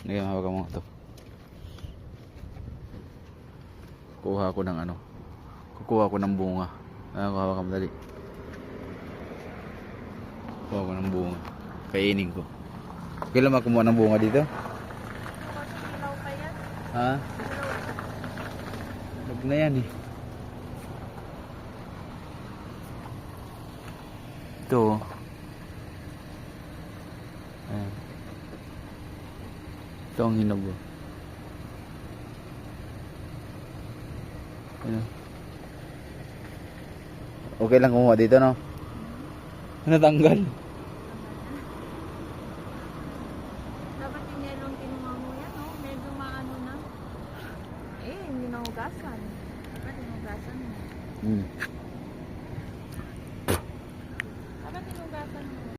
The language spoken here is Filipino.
Ngayon hawakan mo ito. Kuha ko ng ano. Kukuha ko ng bunga. Hawakan mo dali. Kuha ko ng bunga. Kainin ko. Kailan makumuha ng bunga dito? Ilaw pa yan. Ha? Huwag na yan eh. Ito. Ayan. Ito ang hinog. Ayan. Okay lang kumuha dito, no? Natanggal.